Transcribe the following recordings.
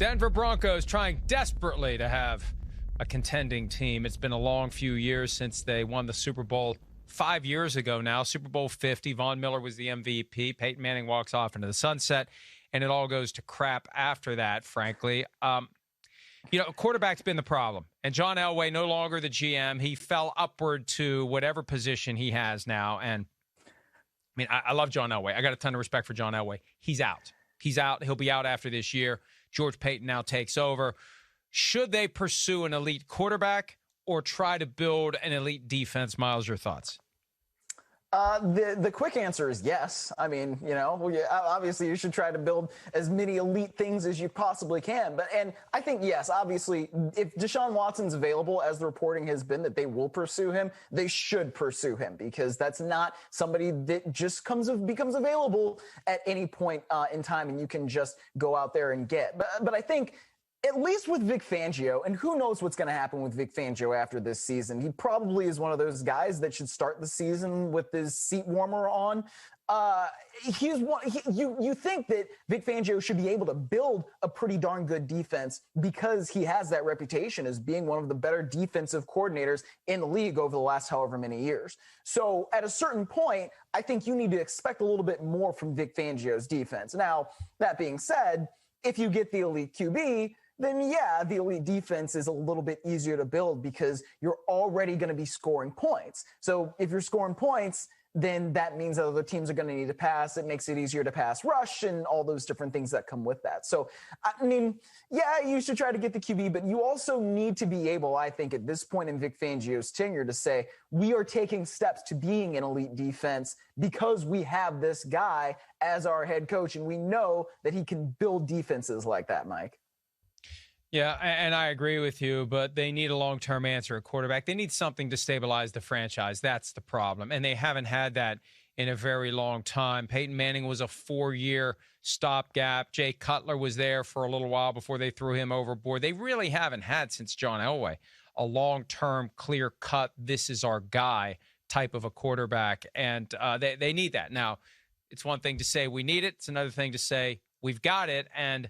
Denver Broncos trying desperately to have a contending team. It's been a long few years since they won the Super Bowl 5 years ago now. Super Bowl 50. Von Miller was the MVP. Peyton Manning walks off into the sunset, and it all goes to crap after that, frankly. Quarterback's been the problem. And John Elway, no longer the GM. He fell upward to whatever position he has now. And, I love John Elway. I got a ton of respect for John Elway. He's out. He's out. He'll be out after this year. George Paton now takes over. Should they pursue an elite quarterback or try to build an elite defense? Myles, your thoughts? The quick answer is yes. Obviously you should try to build as many elite things as you possibly can. And I think, yes, obviously, if Deshaun Watson's available, as the reporting has been that they will pursue him, they should pursue him, because that's not somebody that just becomes available at any point in time and you can just go out there and get. But I think, at least with Vic Fangio, and who knows what's going to happen with Vic Fangio after this season. He probably is one of those guys that should start the season with his seat warmer on. You think that Vic Fangio should be able to build a pretty darn good defense because he has that reputation as being one of the better defensive coordinators in the league over the last however many years. So at a certain point, I think you need to expect a little bit more from Vic Fangio's defense. Now, that being said, if you get the elite QB, then yeah, the elite defense is a little bit easier to build because you're already going to be scoring points. So if you're scoring points, then that means that other teams are going to need to pass. It makes it easier to pass rush and all those different things that come with that. So, yeah, you should try to get the QB, but you also need to be able, I think, at this point in Vic Fangio's tenure to say, we are taking steps to being an elite defense because we have this guy as our head coach, and we know that he can build defenses like that, Mike. Yeah, and I agree with you, but they need a long-term answer at quarterback. They need something to stabilize the franchise. That's the problem, and they haven't had that in a very long time. Peyton Manning was a 4-year stopgap. Jay Cutler was there for a little while before they threw him overboard. They really haven't had, since John Elway, a long-term, clear-cut, this is our guy type of a quarterback, and they need that. Now, it's one thing to say we need it. It's another thing to say we've got it, and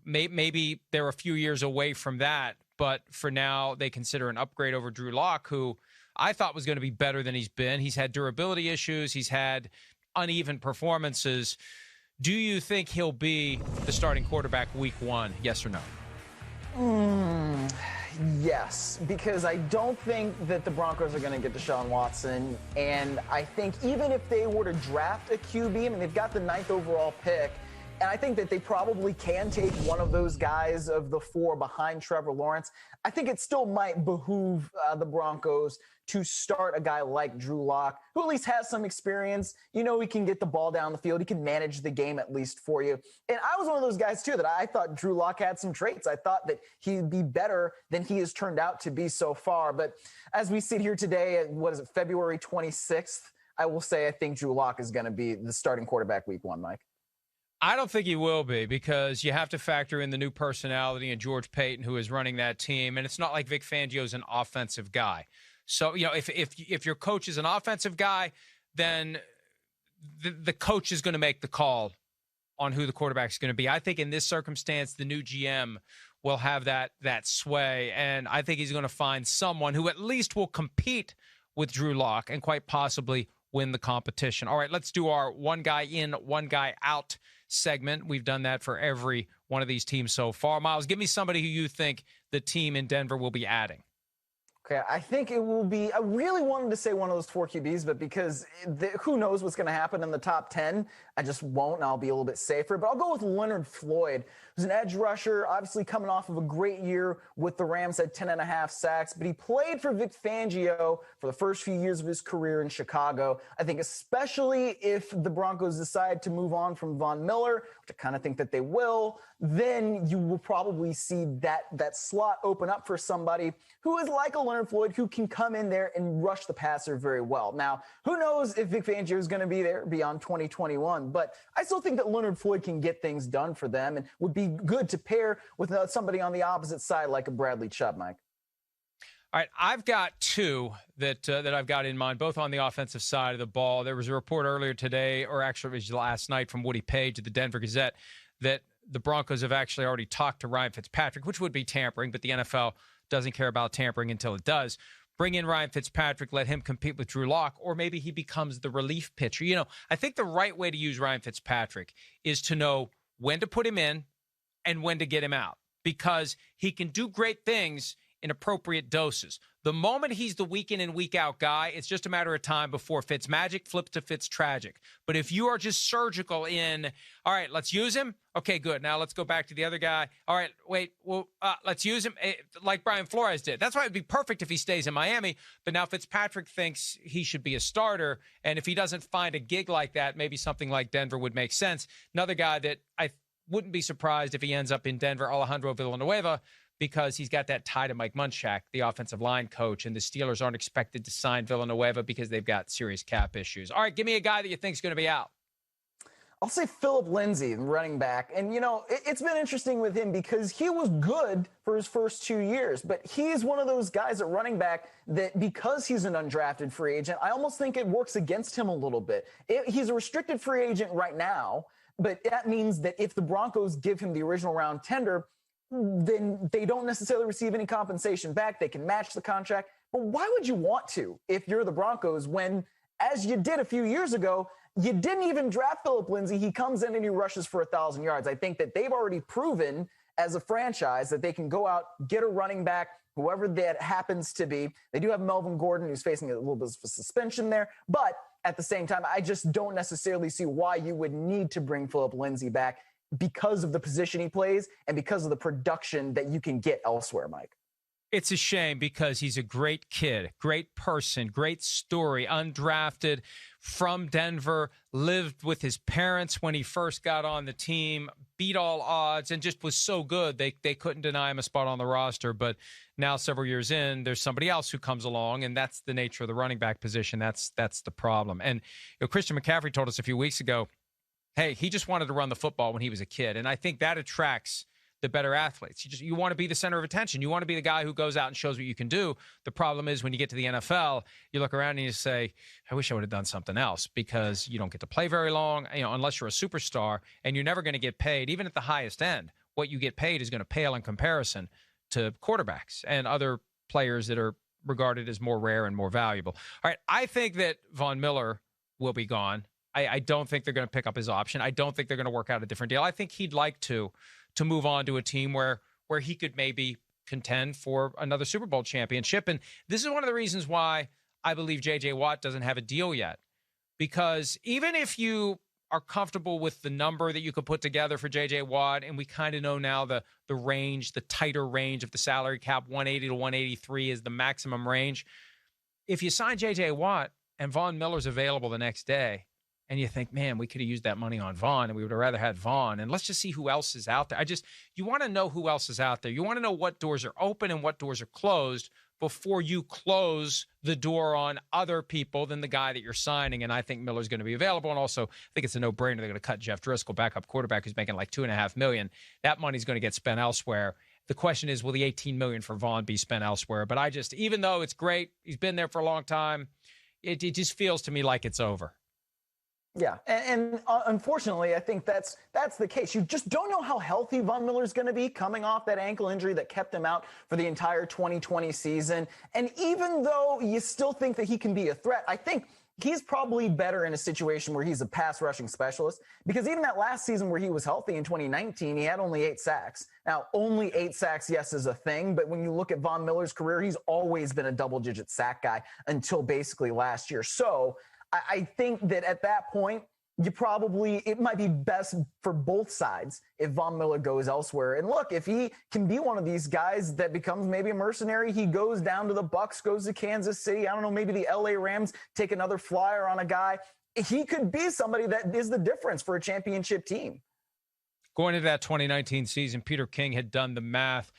maybe they're a few years away from that, but for now they consider an upgrade over Drew Lock, who I thought was going to be better than he's been. He's had durability issues. He's had uneven performances. Do you think he'll be the starting quarterback week 1? Yes or no? Yes, because I don't think that the Broncos are going to get Deshaun Watson. And I think even if they were to draft a QB, they've got the 9th overall pick. And I think that they probably can take one of those guys of the 4 behind Trevor Lawrence. I think it still might behoove the Broncos to start a guy like Drew Lock, who at least has some experience. He can get the ball down the field. He can manage the game at least for you. And I was one of those guys, too, that I thought Drew Lock had some traits. I thought that he'd be better than he has turned out to be so far. But as we sit here today at, February 26th, I will say I think Drew Lock is going to be the starting quarterback week 1, Mike. I don't think he will be, because you have to factor in the new personality and George Paton, who is running that team. And it's not like Vic Fangio's an offensive guy. So, if your coach is an offensive guy, then the coach is going to make the call on who the quarterback is going to be. I think in this circumstance, the new GM will have that sway. And I think he's going to find someone who at least will compete with Drew Lock and quite possibly win the competition. All right, let's do our one guy in, one guy out segment. We've done that for every one of these teams so far. Myles, give me somebody who you think the team in Denver will be adding. Okay, I think it will be, I really wanted to say one of those 4 QBs, but because who knows what's going to happen in the top 10, I just won't, and I'll be a little bit safer. But I'll go with Leonard Floyd, who's an edge rusher, obviously coming off of a great year with the Rams at 10.5 sacks, but he played for Vic Fangio for the first few years of his career in Chicago. I think especially if the Broncos decide to move on from Von Miller, which I kind of think that they will, then you will probably see that slot open up for somebody who is like a Leonard Floyd, who can come in there and rush the passer very well. Now, who knows if Vic Fangio is going to be there beyond 2021, but I still think that Leonard Floyd can get things done for them and would be good to pair with somebody on the opposite side like a Bradley Chubb, Mike. All right, I've got 2 that I've got in mind, both on the offensive side of the ball. There was a report earlier today, or actually it was last night, from Woody Page at the Denver Gazette, that the Broncos have actually already talked to Ryan Fitzpatrick, which would be tampering, but the NFL doesn't care about tampering until it does. Bring in Ryan Fitzpatrick, let him compete with Drew Lock, or maybe he becomes the relief pitcher. You know, I think the right way to use Ryan Fitzpatrick is to know when to put him in and when to get him out, because he can do great things in appropriate doses. The moment he's the week in and week out guy, it's just a matter of time before Fitzmagic flips to Fitztragic. But if you are just surgical in, all right, let's use him. Okay, good. Now let's go back to the other guy. All right, wait, well, let's use him like Brian Flores did. That's why it'd be perfect if he stays in Miami. But now Fitzpatrick thinks he should be a starter. And if he doesn't find a gig like that, maybe something like Denver would make sense. Another guy that I wouldn't be surprised if he ends up in Denver, Alejandro Villanueva, because he's got that tie to Mike Munchak, the offensive line coach, and the Steelers aren't expected to sign Villanueva because they've got serious cap issues. All right, give me a guy that you think is going to be out. I'll say Philip Lindsay, running back. And, you know, it's been interesting with him because he was good for his first 2 years, but he's one of those guys at running back that because he's an undrafted free agent, I almost think it works against him a little bit. He's a restricted free agent right now, but that means that if the Broncos give him the original round tender, then they don't necessarily receive any compensation back. They can match the contract. But why would you want to if you're the Broncos when, as you did a few years ago, you didn't even draft Philip Lindsay? He comes in and he rushes for 1,000 yards. I think that they've already proven as a franchise that they can go out, get a running back, whoever that happens to be. They do have Melvin Gordon, who's facing a little bit of a suspension there. But at the same time, I just don't necessarily see why you would need to bring Philip Lindsay back, because of the position he plays and because of the production that you can get elsewhere, Mike. It's a shame because he's a great kid, great person, great story, undrafted from Denver, lived with his parents when he first got on the team, beat all odds, and just was so good they couldn't deny him a spot on the roster. But now several years in, there's somebody else who comes along, and that's the nature of the running back position. That's the problem. And Christian McCaffrey told us a few weeks ago, hey, he just wanted to run the football when he was a kid. And I think that attracts the better athletes. You want to be the center of attention. You want to be the guy who goes out and shows what you can do. The problem is when you get to the NFL, you look around and you say, I wish I would have done something else, because you don't get to play very long, unless you're a superstar, and you're never going to get paid, even at the highest end. What you get paid is going to pale in comparison to quarterbacks and other players that are regarded as more rare and more valuable. All right, I think that Von Miller will be gone. I don't think they're going to pick up his option. I don't think they're going to work out a different deal. I think he'd like to move on to a team where he could maybe contend for another Super Bowl championship. And this is one of the reasons why I believe J.J. Watt doesn't have a deal yet. Because even if you are comfortable with the number that you could put together for J.J. Watt, and we kind of know now the range, the tighter range of the salary cap, 180 to 183 is the maximum range. If you sign J.J. Watt and Von Miller's available the next day, and you think, man, we could have used that money on Vaughn, and we would have rather had Vaughn. And let's just see who else is out there. You want to know who else is out there. You want to know what doors are open and what doors are closed before you close the door on other people than the guy that you're signing. And I think Miller's going to be available. And also, I think it's a no-brainer. They're going to cut Jeff Driscoll, backup quarterback, who's making like $2.5 million. That money's going to get spent elsewhere. The question is, will the $18 million for Vaughn be spent elsewhere? But even though it's great, he's been there for a long time, it just feels to me like it's over. Yeah, and unfortunately, I think that's the case. You just don't know how healthy Von Miller's going to be coming off that ankle injury that kept him out for the entire 2020 season. And even though you still think that he can be a threat, I think he's probably better in a situation where he's a pass rushing specialist, because even that last season where he was healthy in 2019, he had only 8 sacks. Now, only 8 sacks, yes, is a thing, but when you look at Von Miller's career, he's always been a double-digit sack guy until basically last year. So I think that at that point, it might be best for both sides if Von Miller goes elsewhere. And look, if he can be one of these guys that becomes maybe a mercenary, he goes down to the Bucs, goes to Kansas City. I don't know, maybe the LA Rams take another flyer on a guy. He could be somebody that is the difference for a championship team. Going into that 2019 season, Peter King had done the math.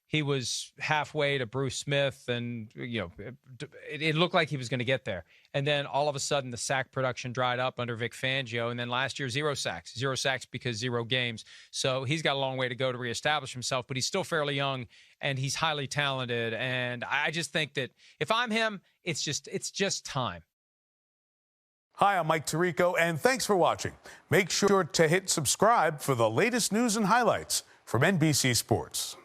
He was halfway to Bruce Smith, and it looked like he was going to get there. And then all of a sudden, the sack production dried up under Vic Fangio. And then last year, 0 sacks. 0 sacks because 0 games. So he's got a long way to go to reestablish himself, but he's still fairly young, and he's highly talented. And I just think that if I'm him, it's just time. Hi, I'm Mike Tirico, and thanks for watching. Make sure to hit subscribe for the latest news and highlights from NBC Sports.